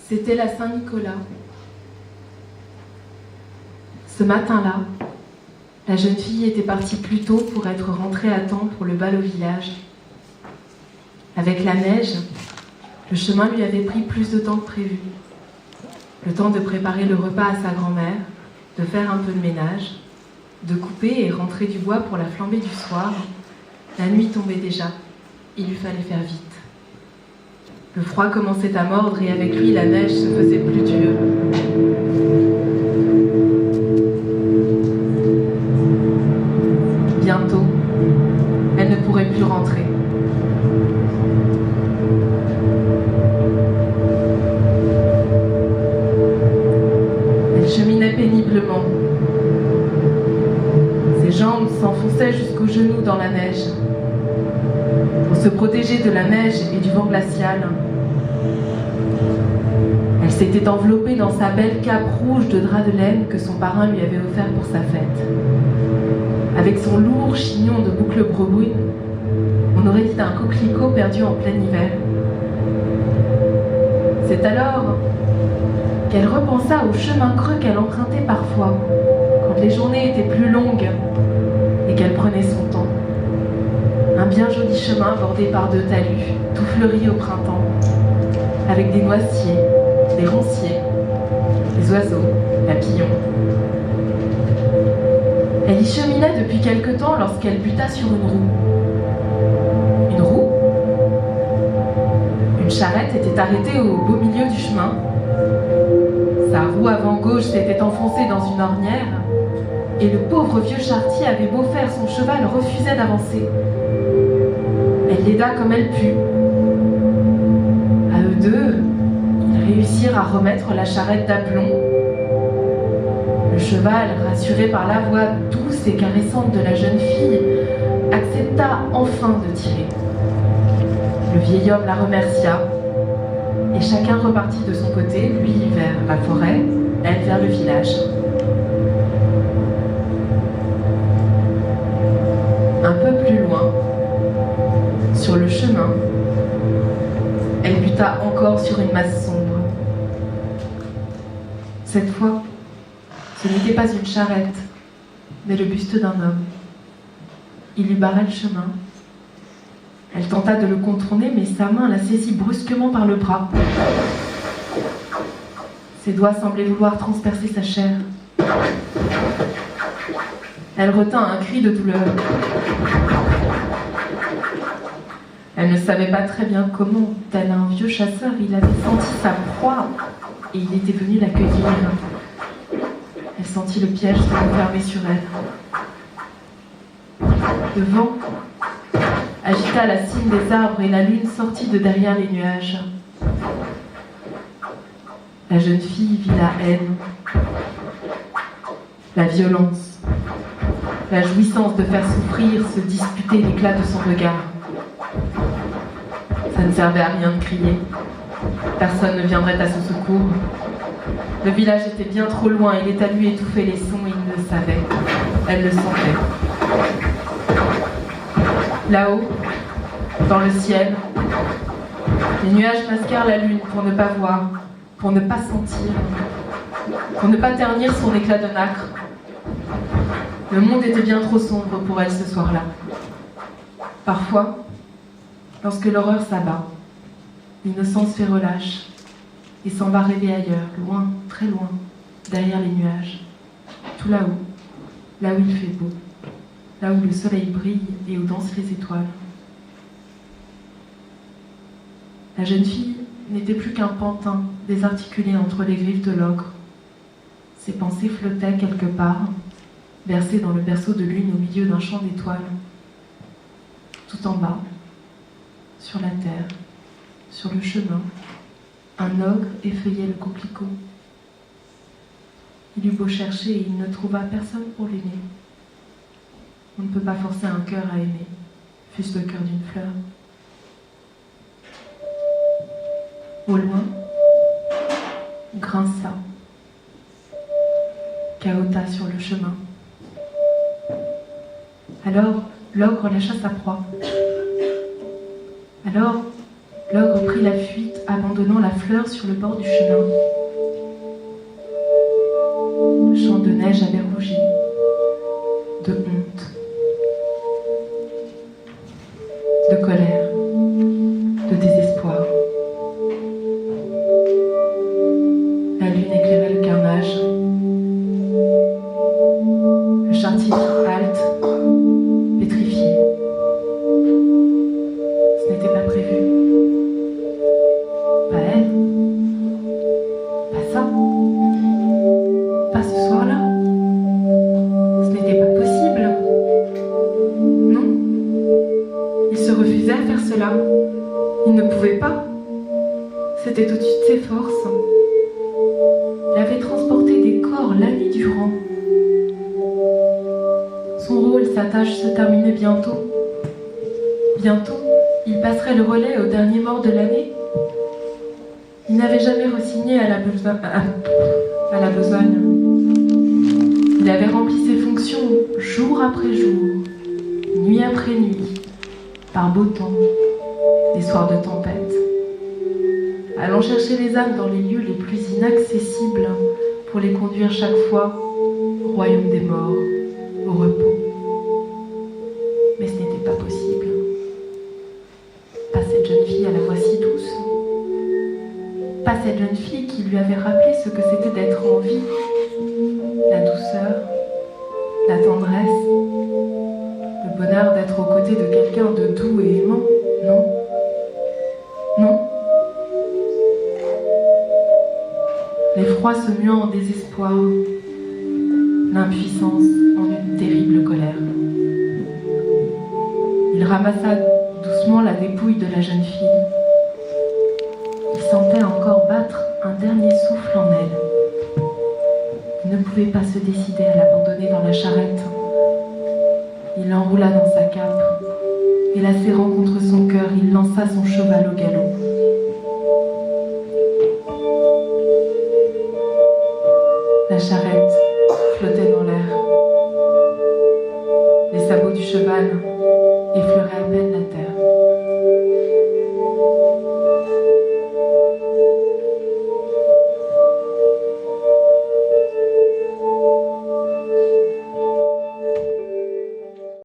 C'était la Saint-Nicolas. Ce matin-là, la jeune fille était partie plus tôt pour être rentrée à temps pour le bal au village. Avec la neige, le chemin lui avait pris plus de temps que prévu. Le temps de préparer le repas à sa grand-mère, de faire un peu de ménage, de couper et rentrer du bois pour la flambée du soir. La nuit tombait déjà, il lui fallait faire vite. Le froid commençait à mordre et avec lui la neige se faisait plus dure. Bientôt, elle ne pourrait plus rentrer. Elle cheminait péniblement. Ses jambes s'enfonçaient jusqu'aux genoux dans la neige. Pour se protéger de la neige et du vent glacial, elle s'était enveloppée dans sa belle cape rouge de drap de laine que son parrain lui avait offert pour sa fête. Avec son lourd chignon de boucles brunes, on aurait dit un coquelicot perdu en plein hiver. C'est alors qu'elle repensa au chemin creux qu'elle empruntait parfois, quand les journées étaient plus longues et qu'elle prenait son temps. Un bien joli chemin bordé par 2 talus, tout fleuris au printemps, avec des noisiers, des ronciers, des oiseaux, papillons. Elle y cheminait depuis quelque temps lorsqu'elle buta sur une roue. Une roue ? Une charrette était arrêtée au beau milieu du chemin. Sa roue avant gauche s'était enfoncée dans une ornière et le pauvre vieux charretier avait beau faire, son cheval refusait d'avancer. Elle l'aida comme elle put. À eux deux, ils réussirent à remettre la charrette d'aplomb. Le cheval, rassuré par la voix douce et caressante de la jeune fille, accepta enfin de tirer. Le vieil homme la remercia, et chacun repartit de son côté, lui vers la forêt, elle vers le village. Un peu plus loin, sur le chemin, elle buta encore sur une masse sombre. Cette fois, ce n'était pas une charrette, mais le buste d'un homme. Il lui barrait le chemin. Elle tenta de le contourner, mais sa main la saisit brusquement par le bras. Ses doigts semblaient vouloir transpercer sa chair. Elle retint un cri de douleur. Elle ne savait pas très bien comment, tel un vieux chasseur, il avait senti sa proie et il était venu l'accueillir. Elle sentit le piège se refermer sur elle. Le vent agita la cime des arbres et la lune sortit de derrière les nuages. La jeune fille vit la haine, la violence, la jouissance de faire souffrir, se disputer l'éclat de son regard. Ça ne servait à rien de crier. Personne ne viendrait à son secours. Le village était bien trop loin et les talus étouffaient les sons et il le savait. Elle le sentait. Là-haut, dans le ciel, les nuages masquèrent la lune pour ne pas voir, pour ne pas sentir, pour ne pas ternir son éclat de nacre. Le monde était bien trop sombre pour elle ce soir-là. Parfois, lorsque l'horreur s'abat, l'innocence fait relâche et s'en va rêver ailleurs, loin, très loin, derrière les nuages, tout là-haut, là où il fait beau, là où le soleil brille et où dansent les étoiles. La jeune fille n'était plus qu'un pantin désarticulé entre les griffes de l'ogre. Ses pensées flottaient quelque part, bercées dans le berceau de lune au milieu d'un champ d'étoiles. Tout en bas, sur la terre, sur le chemin, un ogre effeuillait le coquelicot. Il eut beau chercher et il ne trouva personne pour l'aimer. On ne peut pas forcer un cœur à aimer, fût-ce le cœur d'une fleur. Au loin, grinça, cahota sur le chemin. Alors, l'ogre lâcha sa proie. Alors, l'ogre prit la fuite abandonnant la fleur sur le bord du chemin. Le champ de neige avait rougi, de honte, de colère, de désespoir. La lune éclairait le carnage. Le charretier halte, pétrifié. Ce n'était pas prévu. Pas elle. Pas ça. Pas ce soir-là. Ce n'était pas possible. Non. Il se refusait à faire cela. Il ne pouvait pas. C'était au-dessus de ses forces. Il avait transporté des corps la nuit durant. Son rôle, sa tâche se terminait bientôt. Bientôt, il passerait le relais au dernier mort de l'année. Il n'avait jamais re-signé à la besogne. Il avait rempli ses fonctions jour après jour, nuit après nuit, par beau temps, des soirs de tempête, allant chercher les âmes dans les lieux les plus inaccessibles pour les conduire chaque fois au royaume des morts, au repos. Mais ce n'était pas possible. Pas cette jeune fille à la voix si douce. Pas cette jeune fille qui lui avait rappelé ce que c'était d'être en vie. La douceur, la tendresse, le bonheur d'être aux côtés de quelqu'un de doux et aimant. Non. Non. L'effroi se muant en désespoir, l'impuissance en une terrible colère. Il ramassa doucement la dépouille de la jeune fille. Il sentait encore battre un dernier souffle en elle. Il ne pouvait pas se décider à l'abandonner dans la charrette. Il l'enroula dans sa cape et la serrant contre son cœur, il lança son cheval au galop. La charrette flottait dans l'air. Les sabots du cheval effleuraient à peine la